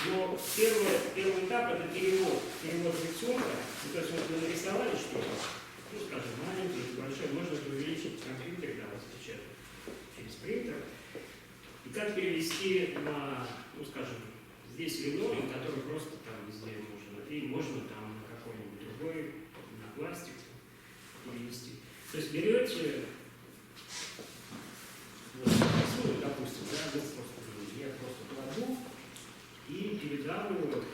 Но первый этап это перевод рисунка. То есть вот вы нарисовали что-то, ну скажем, маленький, большой, можно это увеличить в компьютере, да, распечатать через принтер. И как перевести на, ну скажем, здесь линолеум, который просто там везде можно, и можно там на какой-нибудь другой, на пластик перевести. То есть берете, вот, рисую, допустим, да, я просто кладу и передавливаю вот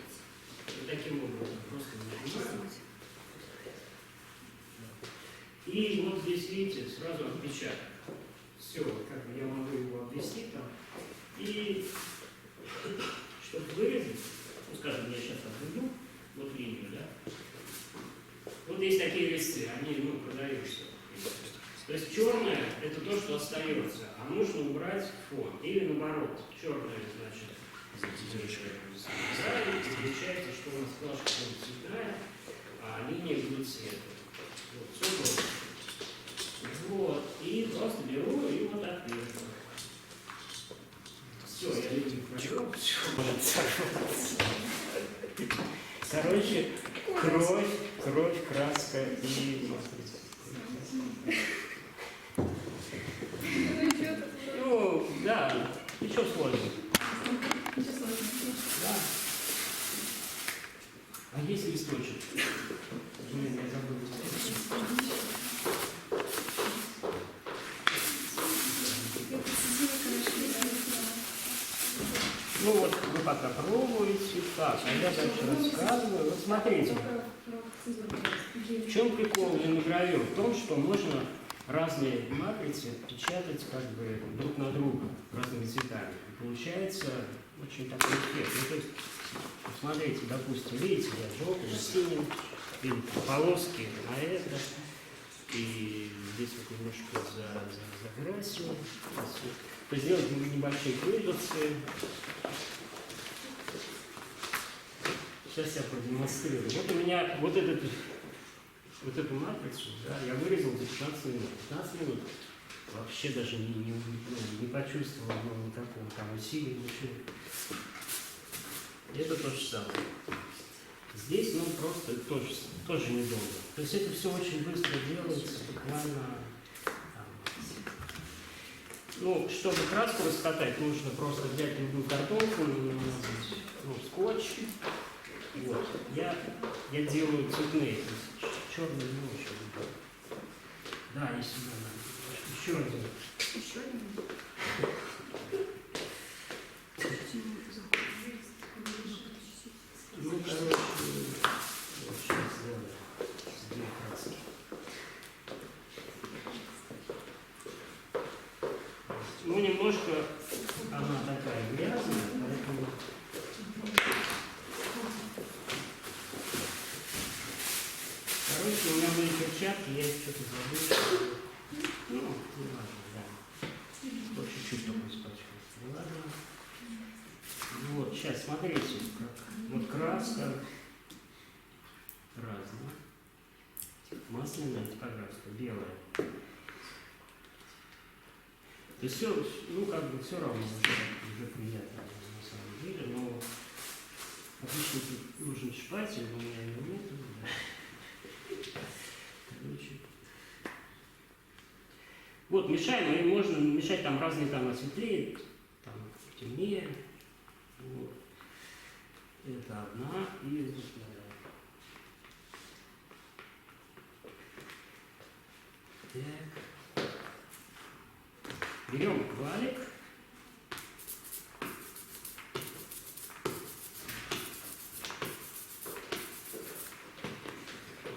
таким образом, просто нажимаю. И вот здесь, видите, сразу отпечаток. Все, как бы я могу его обвести там. И чтобы вырезать, ну скажем, я сейчас отведу вот линию, да. Вот есть такие листы, они, ну, продаются. То есть черное это то, что остается, а нужно убрать фон. Или наоборот, черное, значит, получается, что у нас плашка будет цветная, а линия будет светлая. Вот, все просто. Вот, и просто беру и вот так вижу. Все, я линию провел. Короче, кровь, краска и матрица. Ну, да, ничего сложного. Да. А есть листочек? Блин, я забыл. Ну вот, вы пока пробуете. Так, а я дальше рассказываю. Вот смотрите. В чем прикол линогравюр? В том, что можно разные матрицы печатать как бы друг на друга разными цветами. И получается очень такой эффект. Ну, то есть, смотрите, допустим, видите, я желтый, синий, или полоски на это. И здесь вот немножко закрасил. То есть сделать небольшие крыльцы. Сейчас я продемонстрирую. Вот у меня вот эту матрицу, да, я вырезал за 15 минут. 15 минут вообще даже не почувствовал никакого там усилия, ничего. Это то же самое. Здесь, ну, просто тоже недолго. То есть это все очень быстро делается, буквально. Ну, чтобы краску раскатать, нужно просто взять любую картонку, ну, скотч. Вот. Я делаю цветные, то есть черный не очень люблю. Да, и сюда надо. Еще один. Еще один. Ну, короче, вот сейчас сделаю две краски. Ну, немножко она такая грязная, поэтому... Короче, у меня были перчатки, я их что-то забыл. Ну, не важно, да. Вот чуть-чуть только испачкалось. Не важно. Вот, сейчас, смотрите, вот краска разная. Масляная типографская, белая. То есть все, ну, как бы все равно уже приятно на самом деле, но обычно тут нужен шпатель, но у меня его нет. Короче. Вот, мешаем, и можно мешать там разные там светлее, там темнее. Вот. Это одна и вторая. Так. Берем валик.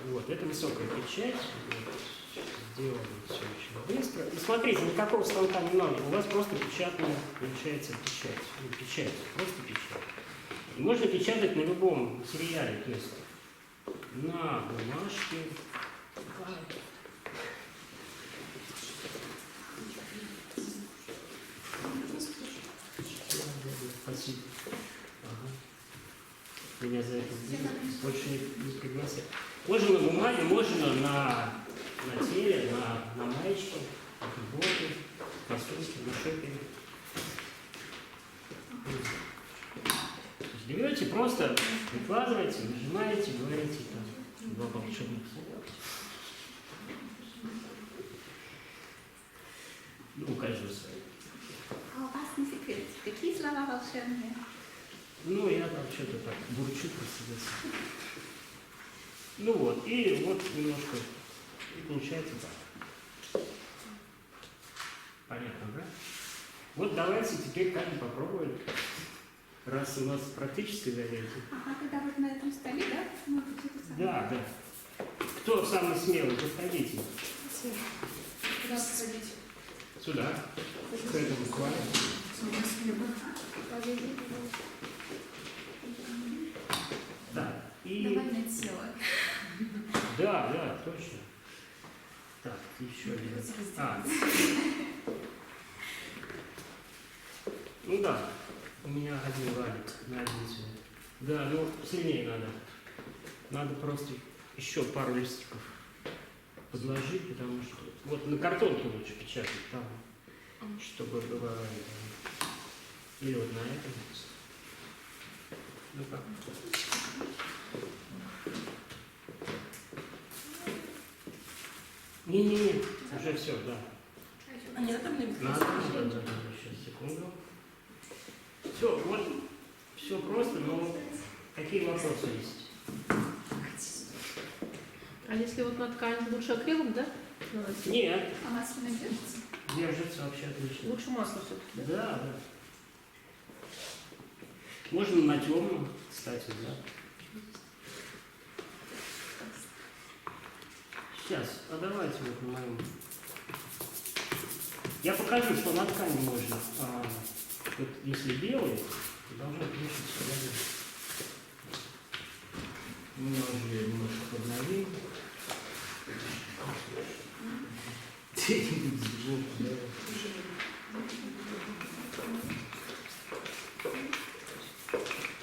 Вот, это высокая печать. Вот. Сделано все очень быстро. И смотрите, никакого станка не надо. У вас просто печатная получается печать. Ну, печать, просто печать. И можно печатать на любом материале, то есть на бумажке. Спасибо. Ага. Меня за это больше не пригласят. Можно на бумаге, можно на теле, на маечке, на футболке, на сумке, на шопере. Берете, просто прикладываете, нажимаете, говорите там два волшебных слова. Ну, у каждого свои. А у вас не секрет, какие слова волшебные? Ну, я там что-то так бурчу про себя. Ну вот, и вот немножко, и получается так. Понятно, да? Вот давайте теперь каждый попробуем, раз у нас практическое занятие. Ага, тогда вот на этом столе, да? Мы какие-то самые. Да, да. Кто самый смелый, подходите. Куда подходите? Сюда, к этому квадру. Да, и... Довольно тело. Да, да, точно. Так, еще один. Ну да, у меня один валик на один цвет. Да, ну сильнее надо. Надо просто еще пару листиков подложить, потому что... Вот на картонке лучше печатать там, чтобы было... Или вот на этом. Ну как? Не-не-не, уже все, да. А не надо мне Надо, сейчас, секунду. Все, вот, все просто, но какие вопросы есть? А если вот на ткани лучше акрилом, да? Нет, А масло держится? держится вообще отлично. Лучше масло все-таки, да? Да, да. Можно на темном, кстати, да. Сейчас, а давайте вот на моем. Я покажу, что на ткани можно. Вот если белый, то должно включить сюда. У меня уже немножко подновил.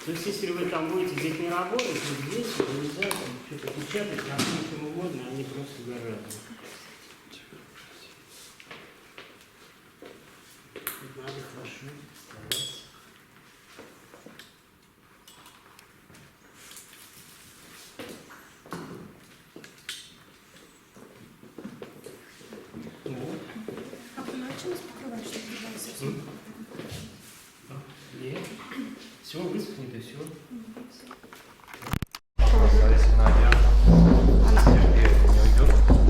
То есть, если вы там будете здесь не работать, вот здесь нельзя там что-то печатать, на чем угодно, они просто горят. Надо хорошо стараться. Вот. А вы научились покрывать, чтобы не совсем? Нет. Все высохнет и все.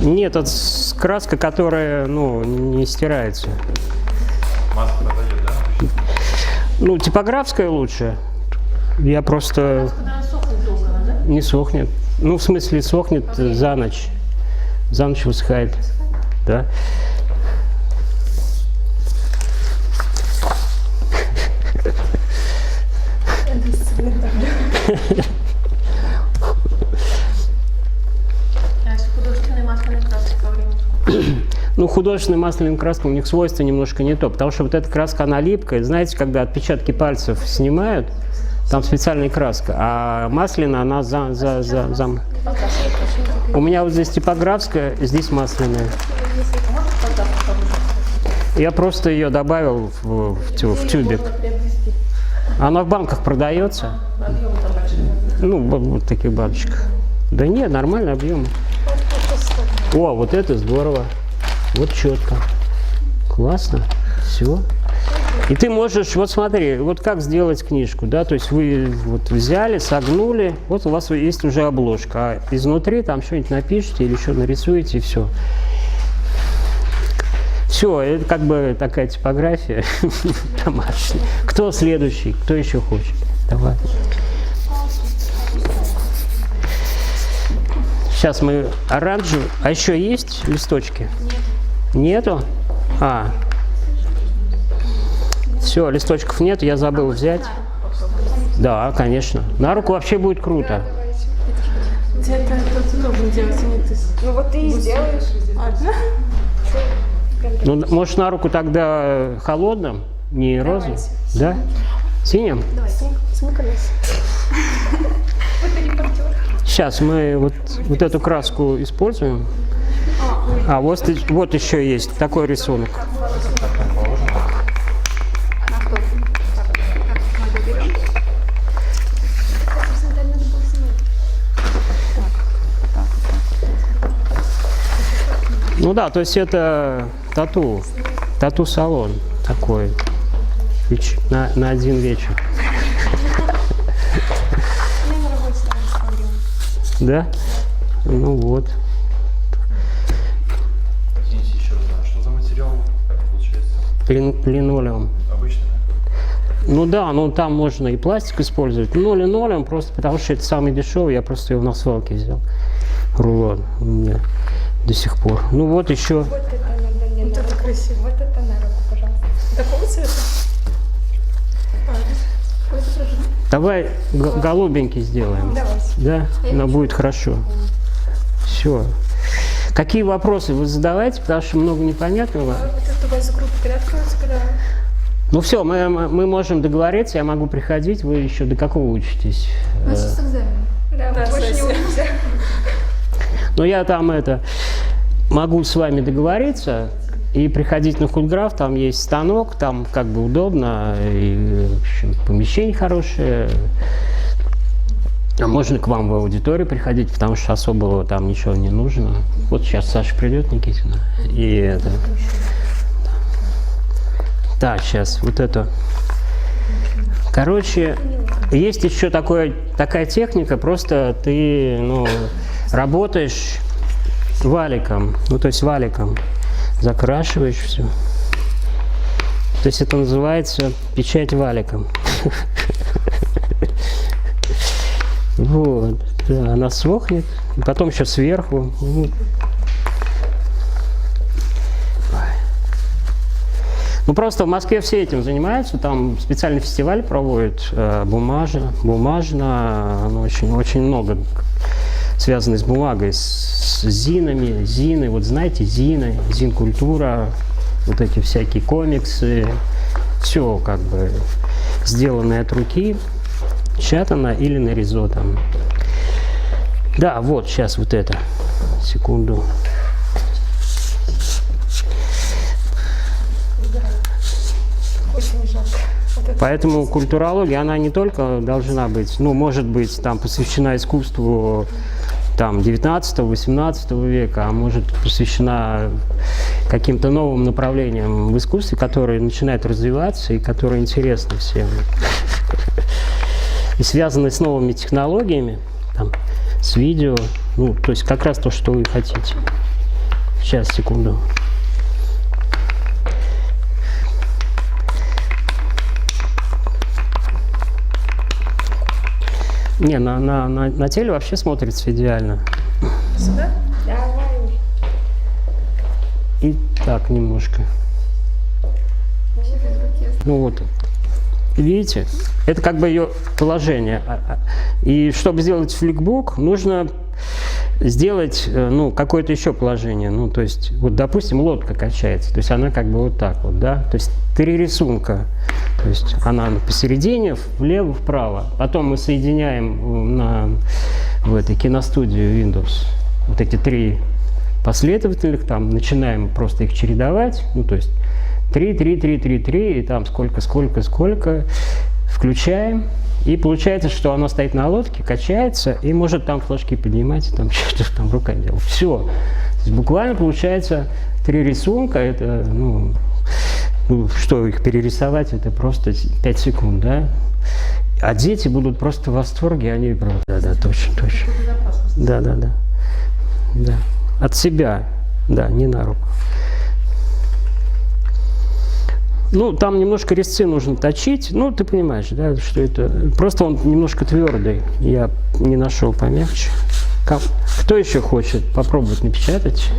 Нет, это краска, которая, ну, не стирается. Маска продает, да? Ну, типографская лучше. Я просто... Когда сохнет долго, да? Не сохнет. Ну, в смысле, сохнет за ночь. За ночь высыхает. Да. А если художественные масляные краски по времени? Ну, художественная масляная краска, у них свойства немножко не то, потому что вот эта краска, она липкая. Знаете, когда отпечатки пальцев снимают, там специальная краска, а масляная, она У меня вот здесь типографская, здесь масляная. Я просто ее добавил в тюбик. Она в банках продается. Ну, вот в таких баночках. Да нет, нормальный объем. О, вот это здорово. Вот четко. Классно. Все. И ты можешь, вот смотри, вот как сделать книжку, да, то есть вы вот взяли, согнули, вот у вас есть уже обложка, а изнутри там что-нибудь напишите или что нарисуете, и все. Все, это как бы такая типография домашняя. Кто следующий, кто еще хочет? Давай. Сейчас мы оранжевый. А еще есть листочки? Нет. Нету? А. Все, листочков нет, я забыл взять. Да, конечно. На руку вообще будет круто. Это ты должен делать, а не ты. Ну вот ты и сделаешь. Одна? Ну, может, на руку тогда холодным, не розовым? Да? Синим? Смыкались. Сейчас мы вот эту краску используем. А вот еще есть такой рисунок. Ну да, то есть это тату-салон такой на один вечер. Я на работе там смотрю. Да? Ну вот. Извините еще раз, а что за материал получается? Линолеум. Обычный, да? Ну да, ну там можно и пластик использовать. Но линолеум просто потому, что это самый дешевый, я просто его на свалке взял. Рулон у меня до сих пор. Ну вот еще. Вот это надо мне. Вот на это руку. красиво. Вот это на руку, пожалуйста. Такого цвета? Давай голубенький сделаем. Давайте. Да, но будет хорошо. Все. Какие вопросы вы задавайте, потому что много непонятного. А вот это у вас группа когда откроется, когда... Ну все, мы можем договориться, я могу приходить, вы еще до какого учитесь? У нас сейчас экзамен. Да, Да, больше не сессия. увидимся. Но я там могу с вами договориться и приходить на Культграф, там есть станок, там как бы удобно, и, в общем, помещение хорошее. А можно к вам в аудиторию приходить, потому что особого там ничего не нужно. Вот сейчас Саша придет, Никитина, и это... Так, сейчас вот это. Короче, есть еще такая техника, просто ты работаешь валиком, то есть валиком закрашиваешь все. То есть это называется печать валиком. Вот, да, она сохнет, потом еще сверху. Ну просто в Москве все этим занимаются, там специальный фестиваль проводят, бумажно, очень много связано с бумагой, с зинами, зины, вот знаете, зины, зин-культура, вот эти всякие комиксы, все как бы сделанное от руки, печатано или нарезано. Да, вот сейчас вот это, секунду. Очень жалко. Вот это. Поэтому культурология, она не только должна быть, может быть, там посвящена искусству там 19-18 века, а может посвящена каким-то новым направлениям в искусстве, которые начинают развиваться и которые интересны всем. И связаны с новыми технологиями, там, с видео, то есть как раз то, что вы хотите. Сейчас, секунду. Не, на теле вообще смотрится идеально. Сюда? Давай. И так немножко. Ну вот. Видите? Это как бы ее положение. И чтобы сделать фликбук, нужно сделать какое-то еще положение. То есть, вот, допустим, лодка качается. То есть она как бы вот так вот, да? То есть 3 рисунка. То есть она посередине, влево, вправо. Потом мы соединяем в этой киностудии Windows вот эти 3 последовательных, там начинаем просто их чередовать. То есть 3, 3, 3, 3, 3, и там сколько, включаем. И получается, что она стоит на лодке, качается, и может там флажки поднимать, и там что-то там руками делать. Все. То есть буквально получается 3 рисунка, это, что их перерисовать, это просто 5 секунд, да? А дети будут просто в восторге, они просто... Да, точно. Да. От себя, да, не на руку. Там немножко резцы нужно точить, ты понимаешь, да, что это... Просто он немножко твердый, я не нашел помягче. Кто еще хочет попробовать напечатать?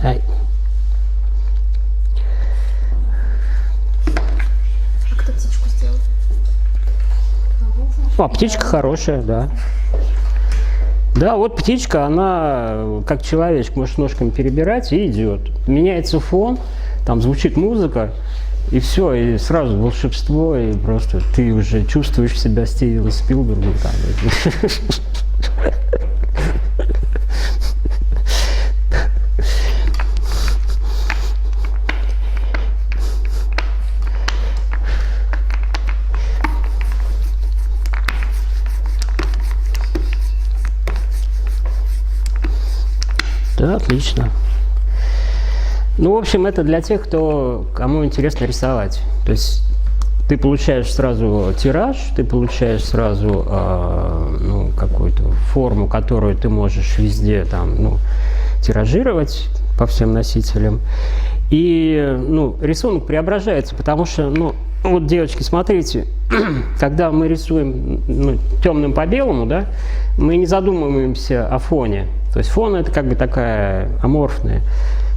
Ай. А кто птичку сделал? Птичка хорошая, да. Да, вот птичка, она как человечек, может ножками перебирать и идет. Меняется фон, там звучит музыка, и все, и сразу волшебство, и просто ты уже чувствуешь себя Стивеном Спилбергом. Да, отлично. Ну, в общем, это для тех, кому интересно рисовать. То есть ты получаешь сразу тираж, ты получаешь сразу какую-то форму, которую ты можешь везде там, тиражировать по всем носителям. И рисунок преображается, потому что, вот, девочки, смотрите, когда мы рисуем темным по белому, да, мы не задумываемся о фоне. То есть фон — это как бы такая аморфная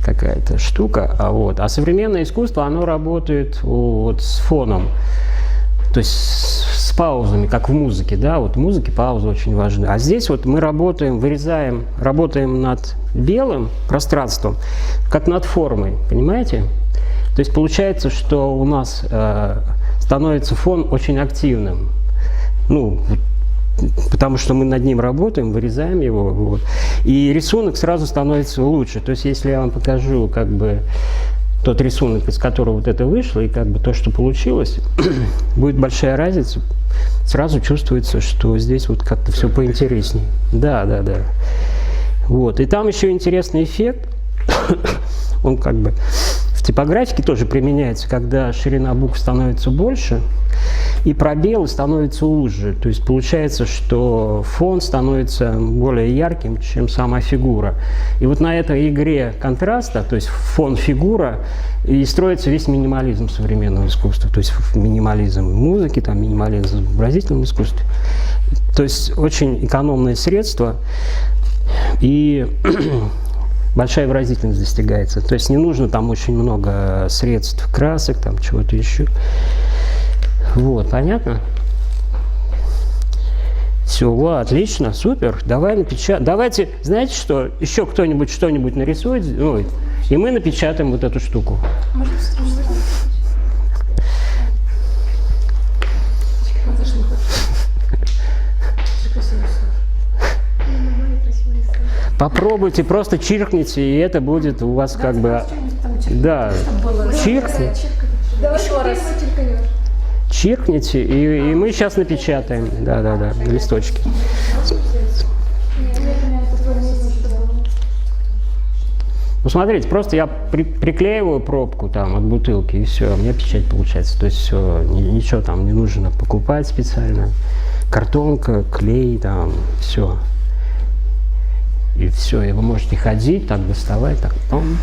какая-то штука, а современное искусство, оно работает вот с фоном, то есть с паузами, как в музыке, да, вот в музыке паузы очень важны. А здесь вот мы работаем над белым пространством, как над формой, понимаете? То есть получается, что у нас становится фон очень активным, потому что мы над ним работаем, вырезаем его, вот. И рисунок сразу становится лучше. То есть если я вам покажу как бы тот рисунок, из которого вот это вышло, и как бы то, что получилось, будет большая разница. Сразу чувствуется, что здесь вот как-то все поинтереснее. Да. Вот. И там еще интересный эффект. Он как бы в типографике тоже применяется, когда ширина букв становится больше, и пробелы становятся уже. То есть получается, что фон становится более ярким, чем сама фигура. И вот на этой игре контраста, то есть фон-фигура, и строится весь минимализм современного искусства. То есть минимализм музыки, там, минимализм в изобразительном искусстве. То есть очень экономное средство, и большая выразительность достигается. То есть не нужно там очень много средств, красок, там чего-то еще. Вот, понятно? Все, отлично, супер. Давай напечатаем. Давайте, знаете что, еще кто-нибудь что-нибудь нарисует, и мы напечатаем вот эту штуку. Попробуйте, просто чиркните, и это будет у вас как бы... Да, чиркните. Чиркните, и мы сейчас напечатаем. Да, листочки. Ну, смотрите, просто я приклеиваю пробку там от бутылки, и все, у меня печать получается. То есть все, ничего там не нужно покупать специально. Картонка, клей, там, все. И все, и вы можете ходить, так доставать, так, пом.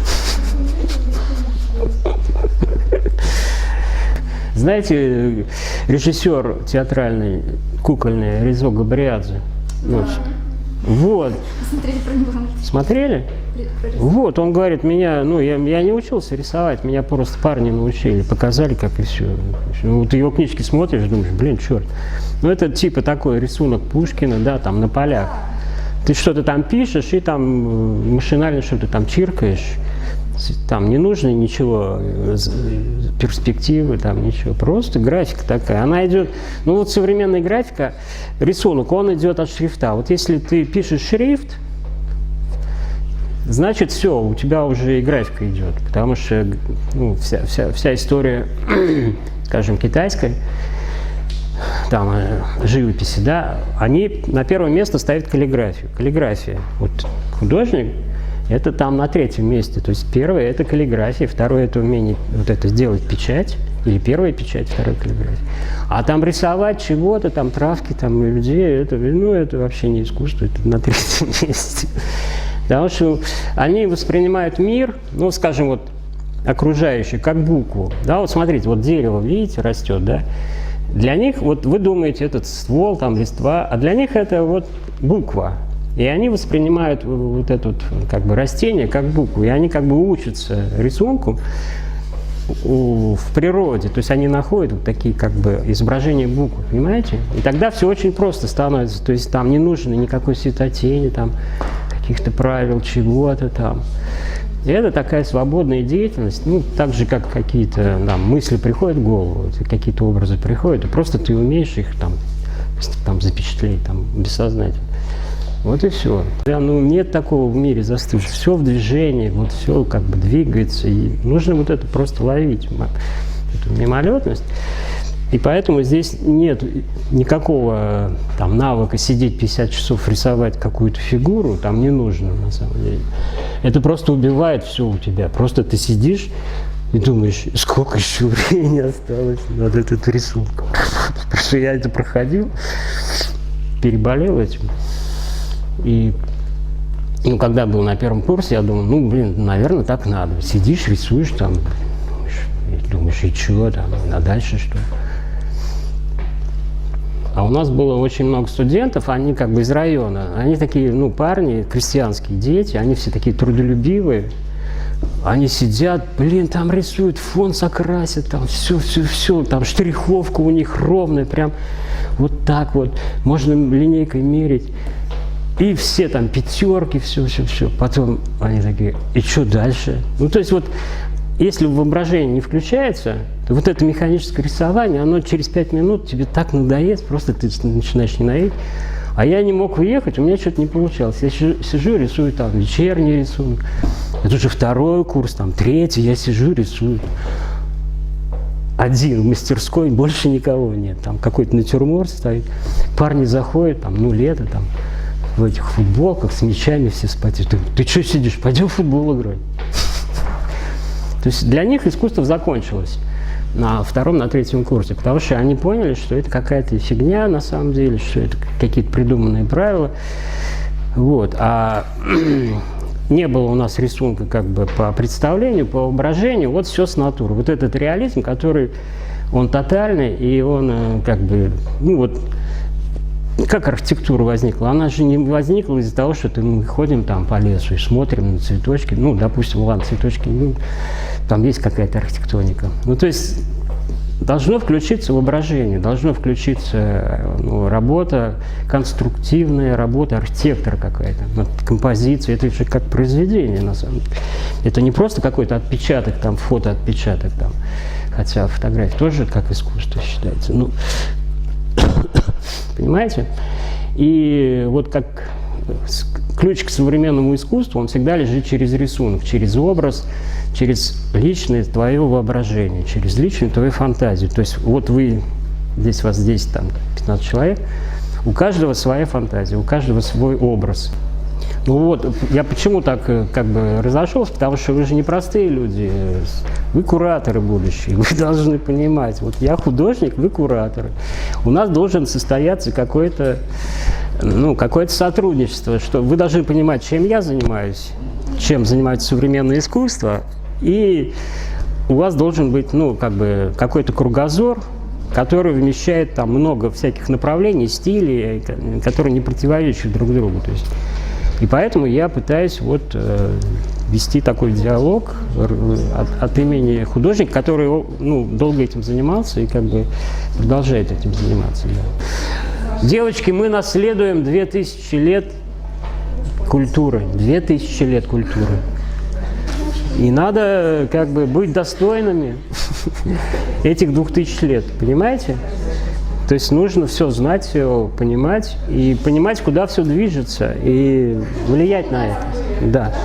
Знаете, режиссер театральный, кукольный, Резо Габриадзе? Вот. Смотрели? Вот, он говорит, я не учился рисовать, меня просто парни научили, показали, как и все. Вот его книжки смотришь, думаешь, черт. Это типа такой рисунок Пушкина, да, там на полях. Ты что-то там пишешь, и там машинально что-то там чиркаешь. Там не нужно ничего, перспективы, там ничего. Просто графика такая. Она идет, вот современная графика, рисунок, он идет от шрифта. Вот если ты пишешь шрифт, значит все, у тебя уже и графика идет. Потому что вся история, скажем, китайской, там, живописи, да, они на первое место ставят каллиграфию. Каллиграфия. Вот художник, это там на третьем месте. То есть первое — это каллиграфия, второе — это умение вот это сделать печать, или первая печать, вторая каллиграфия. А там рисовать чего-то, там травки, там людей, это вообще не искусство, это на третьем месте. Потому что они воспринимают мир, скажем, вот окружающий, как букву. Да, вот смотрите, вот дерево, видите, растет, да? Для них, вот вы думаете, этот ствол, там, листва, а для них это вот буква. И они воспринимают вот это вот, как бы, растение как букву. И они как бы учатся рисунку в природе. То есть они находят вот такие как бы изображения букв, понимаете? И тогда все очень просто становится. То есть там не нужно никакой светотени, там, каких-то правил, чего-то там. И это такая свободная деятельность, так же, как какие-то мысли приходят в голову, какие-то образы приходят, и просто ты умеешь их там запечатлеть, там, бессознательно. Вот и все. Нет такого в мире застывшего. Все в движении, вот все как бы двигается, и нужно вот это просто ловить, эту мимолетность. И поэтому здесь нет никакого там навыка сидеть 50 часов рисовать какую-то фигуру, там не нужно на самом деле. Это просто убивает все у тебя. Просто ты сидишь и думаешь, сколько еще времени осталось над этот рисунком. Потому что я это проходил, переболел этим. И когда был на первом курсе, я думал, ну, блин, наверное, так надо. Сидишь, рисуешь там, думаешь, и чего там, а дальше что? А у нас было очень много студентов, они как бы из района. Они такие, ну, парни, крестьянские дети, они все такие трудолюбивые. Они сидят, блин, там рисуют, фон закрасят, там все, там штриховка у них ровная, прям вот так вот, можно линейкой мерить. И все там пятерки, все. Потом они такие, и что дальше? Ну, то есть вот, если воображение не включается, то вот это механическое рисование, оно через 5 минут тебе так надоест, просто ты начинаешь ненавидеть. А я не мог уехать, у меня что-то не получалось. Я сижу, рисую там вечерний рисунок. Это уже 2-й курс, там 3-й, я сижу, рисую. Один в мастерской, больше никого нет. Там какой-то натюрморт стоит. Парни заходят, там, ну, лето, там, в этих футболках с мячами все спать. Ты что сидишь? Пойдем в футбол играть. То есть для них искусство закончилось на 2-м, на 3-м курсе, потому что они поняли, что это какая-то фигня на самом деле, что это какие-то придуманные правила. Вот. А не было у нас рисунка как бы по представлению, по воображению, вот все с натуры. Вот этот реализм, который, он тотальный, и он как бы, ну вот, как архитектура возникла? Она же не возникла из-за того, что мы ходим там по лесу и смотрим на цветочки. Ну, допустим, ладно, цветочки, ну, там есть какая-то архитектоника. Ну, то есть должно включиться воображение, должно включиться, ну, работа, конструктивная работа архитектора какая-то, над композицией. Это же как произведение, на самом деле. Это не просто какой-то отпечаток, там, фотоотпечаток, там, хотя фотография тоже как искусство считается. Ну, понимаете? И вот как ключ к современному искусству, он всегда лежит через рисунок, через образ, через личное твое воображение, через личную твою фантазию. То есть вот вы, здесь вас здесь там 15 человек, у каждого своя фантазия, у каждого свой образ. Ну вот, я почему так как бы разошелся, потому что вы же не простые люди, вы кураторы будущие, вы должны понимать, вот я художник, вы кураторы. У нас должен состояться какое-то, ну, какое-то сотрудничество, что вы должны понимать, чем я занимаюсь, чем занимается современное искусство, и у вас должен быть, ну, как бы какой-то кругозор, который вмещает там много всяких направлений, стилей, которые не противоречат друг другу. То есть, и поэтому я пытаюсь вот вести такой диалог от имени художника, который, ну, долго этим занимался и как бы продолжает этим заниматься. Да. Девочки, мы наследуем 2000 лет культуры, 2000 лет культуры. И надо как бы быть достойными этих 2000 лет, понимаете? То есть нужно все знать, все понимать, и понимать, куда все движется, и влиять на это. Да.